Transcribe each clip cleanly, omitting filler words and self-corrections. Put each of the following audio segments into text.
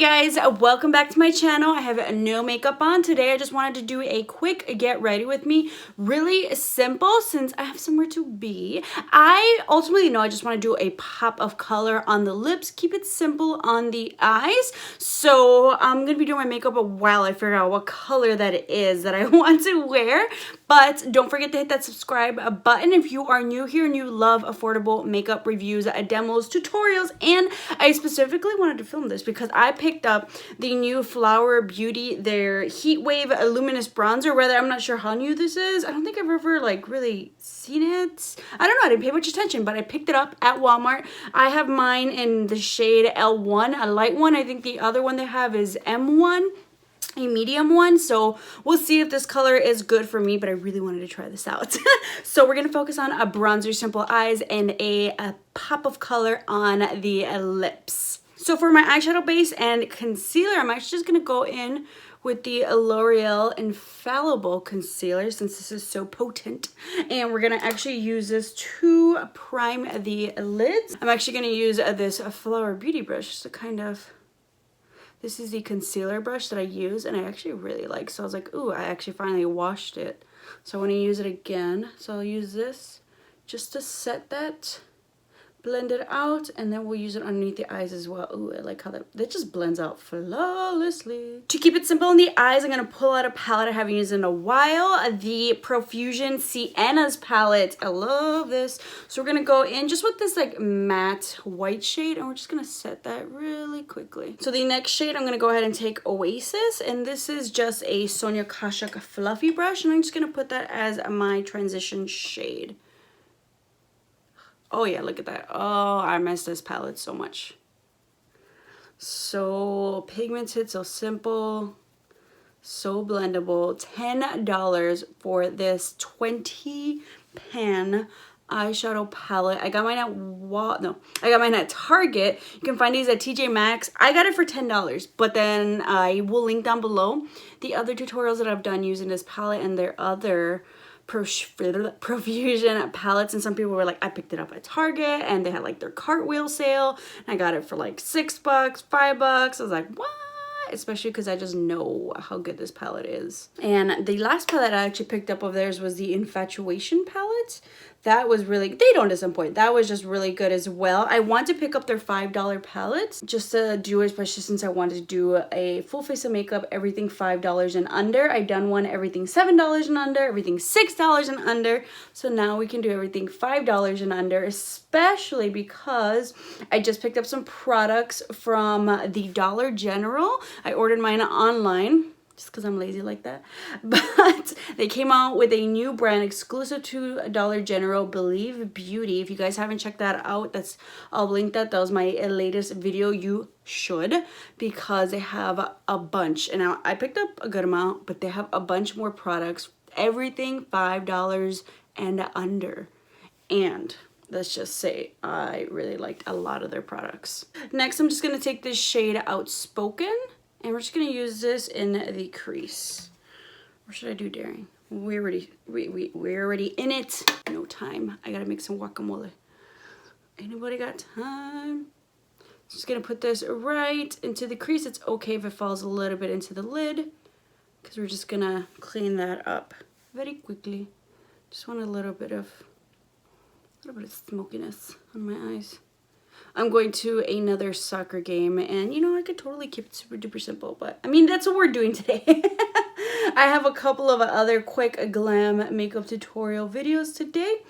guys, welcome back to my channel. I have no makeup on today. I just wanted to do a quick get ready with me. Really simple since I have somewhere to be. I ultimately know I just want to do a pop of color on the lips, keep it simple on the eyes. So I'm going to be doing my makeup while I figure out what color that it is that I want to wear. But don't forget to hit that subscribe button if you are new here and you love affordable makeup reviews, demos, tutorials, and I specifically wanted to film this because I picked up the new Flower Beauty, their Heat Wave Luminous Bronzer. Whether I'm not sure how new this is. I don't think I've ever like really seen it. I don't know, I didn't pay much attention, but I picked it up at Walmart. I have mine in the shade L1, a light one. I think the other one they have is M1. A medium one, so we'll see if this color is good for me, but I really wanted to try this out. So we're gonna focus on a bronzer, simple eyes, and a pop of color on the lips. So for my eyeshadow base and concealer, I'm actually just gonna go in with the L'Oreal Infallible Concealer since this is so potent. And we're gonna actually use this to prime the lids. I'm actually gonna use this Flower Beauty brush just to kind of... This is the concealer brush that I use and I actually really like. So I was like, ooh, I actually finally washed it. So I want to use it again. So I'll use this just to set that, blend it out, and then we'll use it underneath the eyes as well. Ooh, I like how that just blends out flawlessly. To keep it simple in the eyes, I'm going to pull out a palette I haven't used in a while. The Profusion SIENNAS palette. I love this. So we're going to go in just with this like matte white shade, and we're just going to set that really quickly. So the next shade, I'm going to go ahead and take Oasis, and this is just a Sonia Kashuk fluffy brush, and I'm just going to put that as my transition shade. Oh yeah, look at that. Oh, I miss this palette so much. So pigmented, so simple, so blendable. $10 for this 20 pan eyeshadow palette. I got mine at I got mine at Target. You can find these at TJ Maxx. I got it for $10, but then I will link down below the other tutorials that I've done using this palette and their other Profusion palettes. And some people were like, I picked it up at Target and they had like their cartwheel sale and I got it for like $6, $5. I was like, what? Especially because I just know how good this palette is. And the last palette I actually picked up of theirs was the Infatuation palette. That was really, they don't disappoint. That was just really good as well. I want to pick up their $5 palettes just to do it, especially since I wanted to do a full face of makeup, everything $5 and under. I've done one everything $7 and under, everything $6 and under. So now we can do everything $5 and under, especially because I just picked up some products from the Dollar General. I ordered mine online just because I'm lazy like that, but they came out with a new brand exclusive to Dollar General, Believe Beauty. If you guys haven't checked that out, I'll link that. That was my latest video. You should, because they have a bunch, and now I picked up a good amount, but they have a bunch more products, everything $5 and under. And let's just say I really liked a lot of their products. Next, I'm just gonna take this shade Outspoken, and we're just gonna use this in the crease. Or should I do daring? We're already in it. No time. I gotta make some guacamole. Anybody got time? Just gonna put this right into the crease. It's okay if it falls a little bit into the lid, because we're just gonna clean that up very quickly. Just want a little bit of smokiness on my eyes. I'm going to another soccer game, and you know, I could totally keep it super duper simple, but I mean, that's what we're doing today. I have a couple of other quick glam makeup tutorial videos today.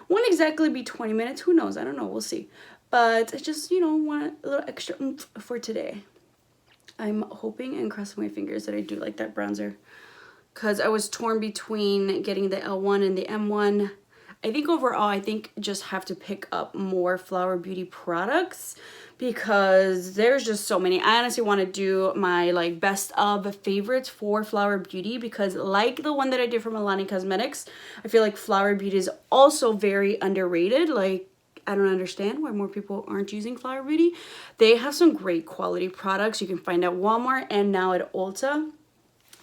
Won't exactly be 20 minutes, who knows, I don't know, we'll see. But I just, you know, want a little extra oomph for today. I'm hoping and crossing my fingers that I do like that bronzer, because I was torn between getting the L1 and the M1. I think overall, I think just have to pick up more Flower Beauty products because there's just so many. I honestly want to do my like best of favorites for Flower Beauty, because like the one that I did for MILANI Cosmetics, I feel like Flower Beauty is also very underrated. Like, I don't understand why more people aren't using Flower Beauty. They have some great quality products you can find at Walmart and now at Ulta.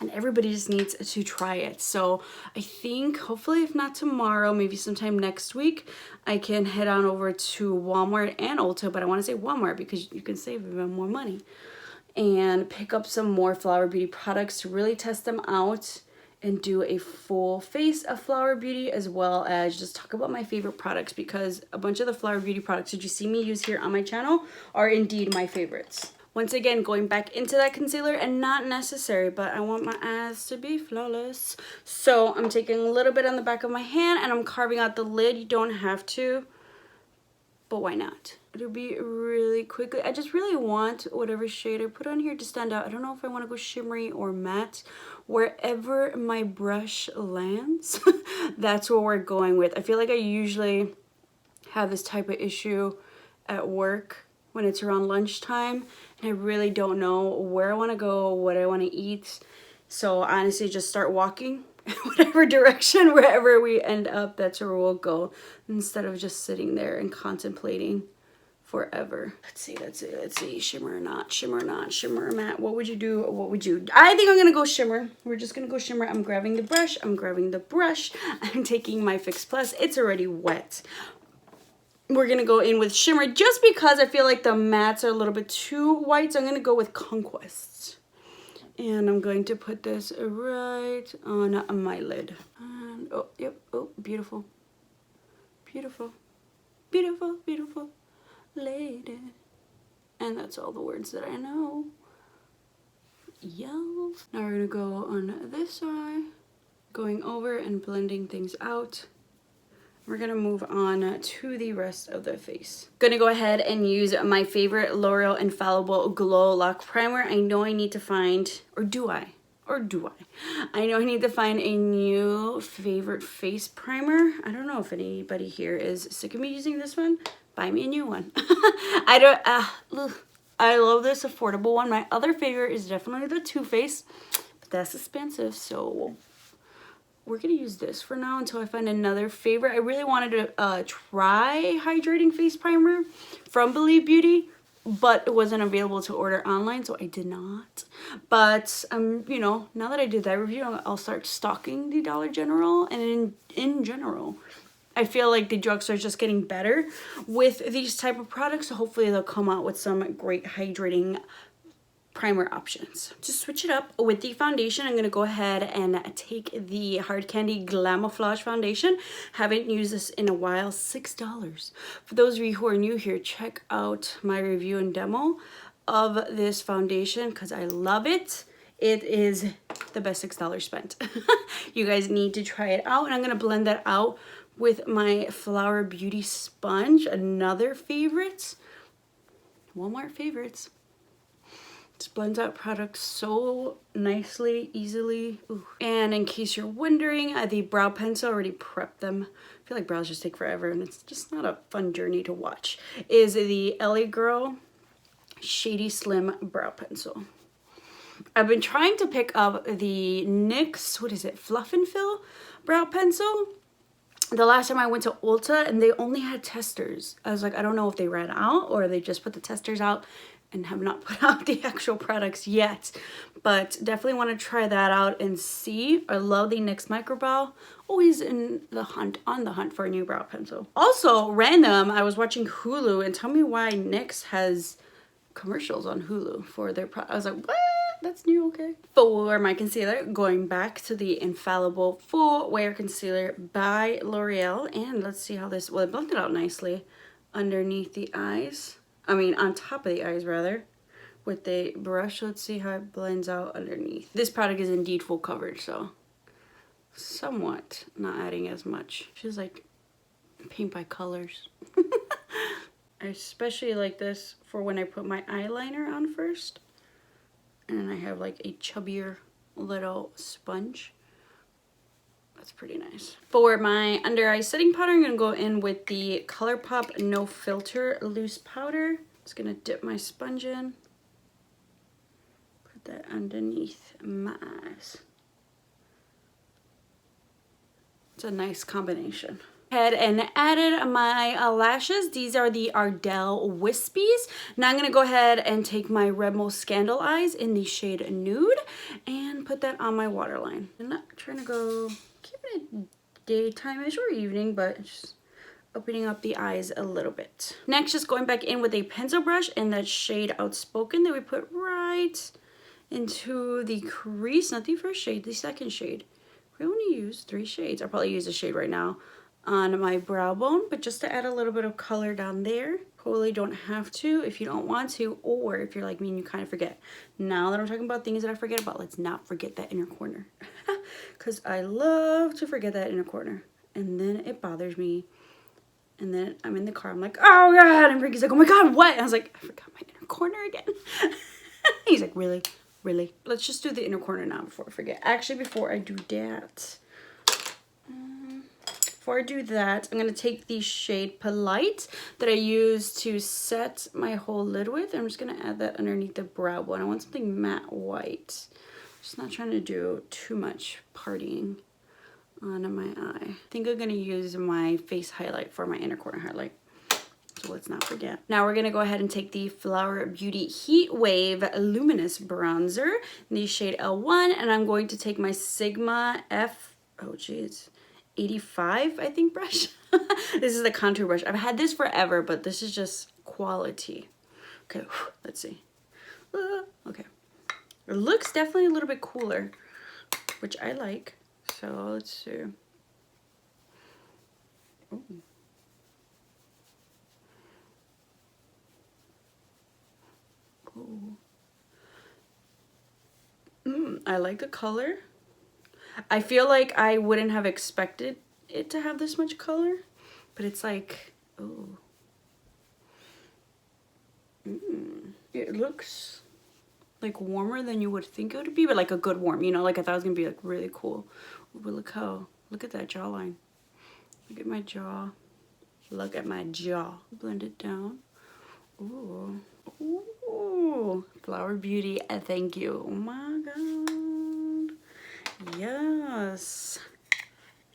And everybody just needs to try it. So I think hopefully, if not tomorrow, maybe sometime next week, I can head on over to Walmart and Ulta. But I want to say Walmart because you can save even more money. and pick up some more Flower Beauty products to really test them out and do a full face of Flower Beauty, as well as just talk about my favorite products, because a bunch of the Flower Beauty products that you see me use here on my channel are indeed my favorites. Once again, going back into that concealer, and not necessary, but I want my eyes to be flawless. So I'm taking a little bit on the back of my hand and I'm carving out the lid. You don't have to, but why not? It'll be really quickly. I just really want whatever shade I put on here to stand out. I don't know if I want to go shimmery or matte. Wherever my brush lands, that's what we're going with. I feel like I usually have this type of issue at work when it's around lunchtime, and I really don't know where I want to go, what I want to eat. So honestly, just start walking whatever direction, wherever we end up, that's where we'll go, instead of just sitting there and contemplating forever. Let's see, shimmer or not, shimmer or not, shimmer or matte. What would you do? What would you? I think I'm gonna go shimmer. We're just gonna go shimmer. I'm grabbing the brush. I'm taking my Fix Plus. It's already wet. We're gonna go in with shimmer just because I feel like the mattes are a little bit too white, so I'm gonna go with Conquests. And I'm going to put this right on my lid. And oh, yep, oh, beautiful. Beautiful. Beautiful, beautiful lady. And that's all the words that I know. Yo. Now we're gonna go on this side, going over and blending things out. We're gonna move on to the rest of the face. Gonna go ahead and use my favorite L'Oreal Infallible Glow Lock Primer. I know I need to find, or do I? I know I need to find a new favorite face primer. I don't know if anybody here is sick of me using this one. Buy me a new one. I love this affordable one. My other favorite is definitely the Too Faced, but that's expensive, so we're gonna use this for now until I find another favorite. I really wanted to try hydrating face primer from Believe Beauty, but it wasn't available to order online, so I did not. But you know, now that I did that review, I'll start stalking the Dollar General, and in general, I feel like the drugstore is just getting better with these type of products, so hopefully they'll come out with some great hydrating primer options. To switch it up with the foundation, I'm going to go ahead and take the Hard Candy Glamouflage foundation. Haven't used this in a while. $6. For those of you who are new here, check out my review and demo of this foundation because I love it. It is the best $6 spent. You guys need to try it out, and I'm going to blend that out with my Flower Beauty sponge, another favorite. Walmart favorites. Blends out products so nicely, easily. Ooh. And in case you're wondering, the brow pencil, I already prepped them. I feel like brows just take forever and it's just not a fun journey to watch. Is the LA Girl Shady Slim Brow Pencil. I've been trying to pick up the NYX, what is it, Fluff and Fill brow pencil. The last time I went to Ulta and they only had testers. I was like, I don't know if they ran out or they just put the testers out and have not put out the actual products yet, but definitely want to try that out and see. I love the NYX Micro Brow. Always on the hunt for a new brow pencil. Also, random, I was watching Hulu, and tell me why NYX has commercials on Hulu for their I was like, what? That's new, okay. For my concealer, going back to the Infallible Full Wear Concealer by L'Oreal, and let's see how this, well, it blended out nicely underneath the eyes. I mean, on top of the eyes, rather, with the brush. Let's see how it blends out underneath. This product is indeed full coverage, so somewhat not adding as much. Feels like paint by colors. I especially like this for when I put my eyeliner on first. And I have like a chubbier little sponge. That's pretty nice. For my under eye setting powder, I'm going to go in with the ColourPop No Filter Loose Powder. Just going to dip my sponge in. Put that underneath my eyes. It's a nice combination. Ahead and added my lashes. These are the Ardell Wispies. Now I'm going to go ahead and take my Redmo Scandal Eyes in the shade Nude and put that on my waterline. I'm not trying to go keeping it daytime-ish or evening, but just opening up the eyes a little bit. Next, just going back in with a pencil brush in that shade Outspoken that we put right into the crease, not the first shade, the second shade. We only use 3 shades. I'll probably use a shade right now on my brow bone, but just to add a little bit of color down there. Totally don't have to if you don't want to, or if you're like me and you kind of forget. Now that I'm talking about things that I forget about, let's not forget that inner corner. Because I love to forget that inner corner. And then it bothers me. And then I'm in the car, I'm like, oh God. And Ricky's like, oh my God, what? And I was like, I forgot my inner corner again. He's like, really? Really? Let's just do the inner corner now before I forget. Actually, before I do that, I'm going to take the shade Polite that I use to set my whole lid with. I'm just going to add that underneath the brow bone. I want something matte white. Just not trying to do too much partying on my eye. I think I'm going to use my face highlight for my inner corner highlight. So let's not forget. Now we're going to go ahead and take the Flower Beauty Heat Wave Luminous Bronzer in the shade L1. And I'm going to take my Sigma F, oh geez, 85, I think, brush. This is the contour brush. I've had this forever, but this is just quality. Okay, let's see. Okay. It looks definitely a little bit cooler, which I like. So let's see. Ooh. Cool. I like the color. I feel like I wouldn't have expected it to have this much color, but it's like, oh. It looks like warmer than you would think it would be, but like a good warm, you know, like I thought it was gonna be like really cool. Ooh, but look at that jawline. Look at my jaw. Look at my jaw. Blend it down. Ooh. Ooh. Flower Beauty, thank you. Oh my God. Yes.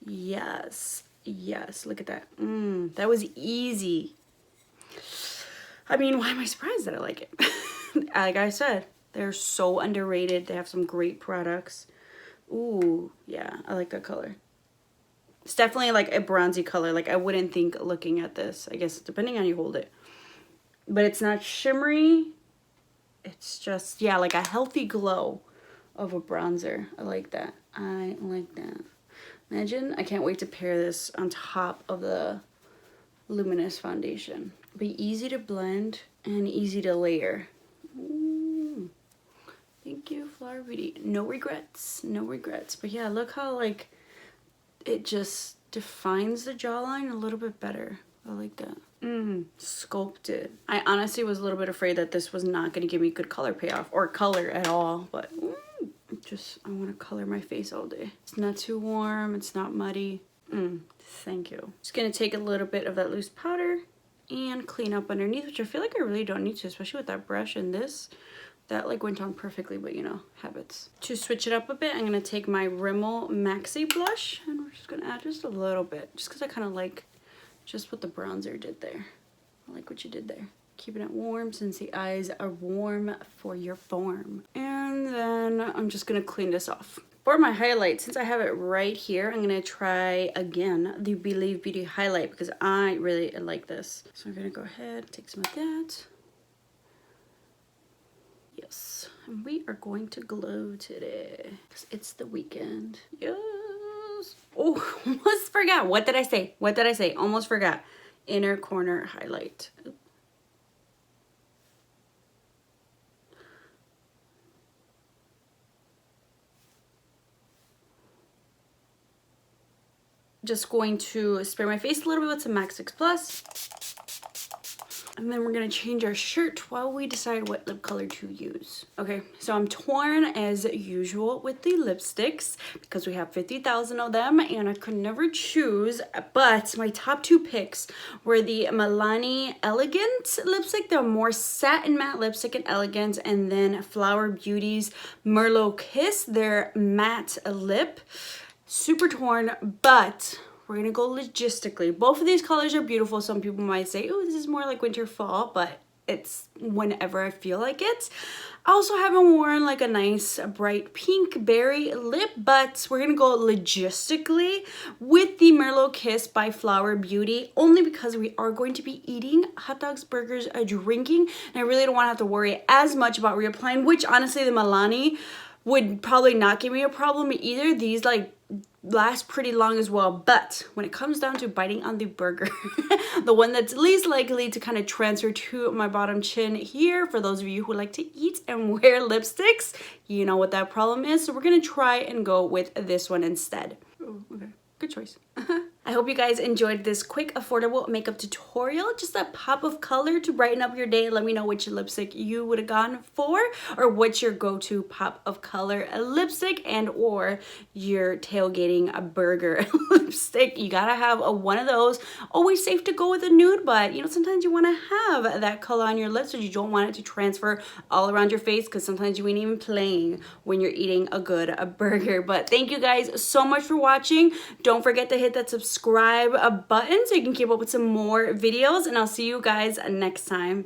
Yes. Yes. Look at that. That was easy. I mean, why am I surprised that I like it? Like I said, they're so underrated. They have some great products. Ooh, yeah, I like that color. It's definitely like a bronzy color. Like I wouldn't think looking at this, I guess, depending on how you hold it. But it's not shimmery. It's just, yeah, like a healthy glow of a bronzer. I like that. I like that. Imagine, I can't wait to pair this on top of the luminous foundation. It'll be easy to blend and easy to layer. Ooh. Thank you, Flower Beauty. No regrets, no regrets. But yeah, look how like it just defines the jawline a little bit better. I like that. Sculpted. I honestly was a little bit afraid that this was not going to give me good color payoff or color at all, but I want to color my face all day. It's not too warm. It's not muddy. Thank you. Just going to take a little bit of that loose powder and clean up underneath, which I feel like I really don't need to, especially with that brush and this. That like went on perfectly, but you know, habits. To switch it up a bit, I'm going to take my Rimmel Maxi blush and we're just going to add just a little bit, just because I kind of like just what the bronzer did there. I like what you did there. Keeping it warm since the eyes are warm for your form. And then I'm just going to clean this off. For my highlight, since I have it right here, I'm going to try again the Believe Beauty highlight because I really like this. So I'm going to go ahead, take some of that. Yes, and we are going to glow today because it's the weekend. Yes. Oh, almost forgot. What did I say? What did I say? Almost forgot. Inner corner highlight. Oop. Just going to spray my face a little bit with some MAC 6 Plus. And then we're going to change our shirt while we decide what lip color to use. Okay, so I'm torn as usual with the lipsticks because we have 50,000 of them and I could never choose. But my top 2 picks were the MILANI Elegant lipstick, the more satin matte lipstick and elegant, and then Flower Beauty's Merlot Kiss, their matte lip. Super torn, but we're gonna go logistically. Both of these colors are beautiful. Some people might say, oh, this is more like winter fall, but it's whenever I feel like it. I also haven't worn like a nice bright pink berry lip, but we're gonna go logistically with the Merlot Kiss by Flower Beauty, only because we are going to be eating hot dogs, burgers, drinking, and I really don't want to have to worry as much about reapplying, which honestly the Milani would probably not give me a problem either. These like last pretty long as well, but when it comes down to biting on the burger, the one that's least likely to kind of transfer to my bottom chin here, for those of you who like to eat and wear lipsticks, you know what that problem is. So we're gonna try and go with this one instead. Oh, okay, good choice. I hope you guys enjoyed this quick, affordable makeup tutorial. Just a pop of color to brighten up your day. Let me know which lipstick you would have gone for, or what's your go-to pop of color lipstick and or your tailgating burger lipstick. You gotta have one of those. Always safe to go with a nude, but you know, sometimes you wanna have that color on your lips, but you don't want it to transfer all around your face, because sometimes you ain't even playing when you're eating a good burger. But thank you guys so much for watching. Don't forget to hit that subscribe button so you can keep up with some more videos, and I'll see you guys next time.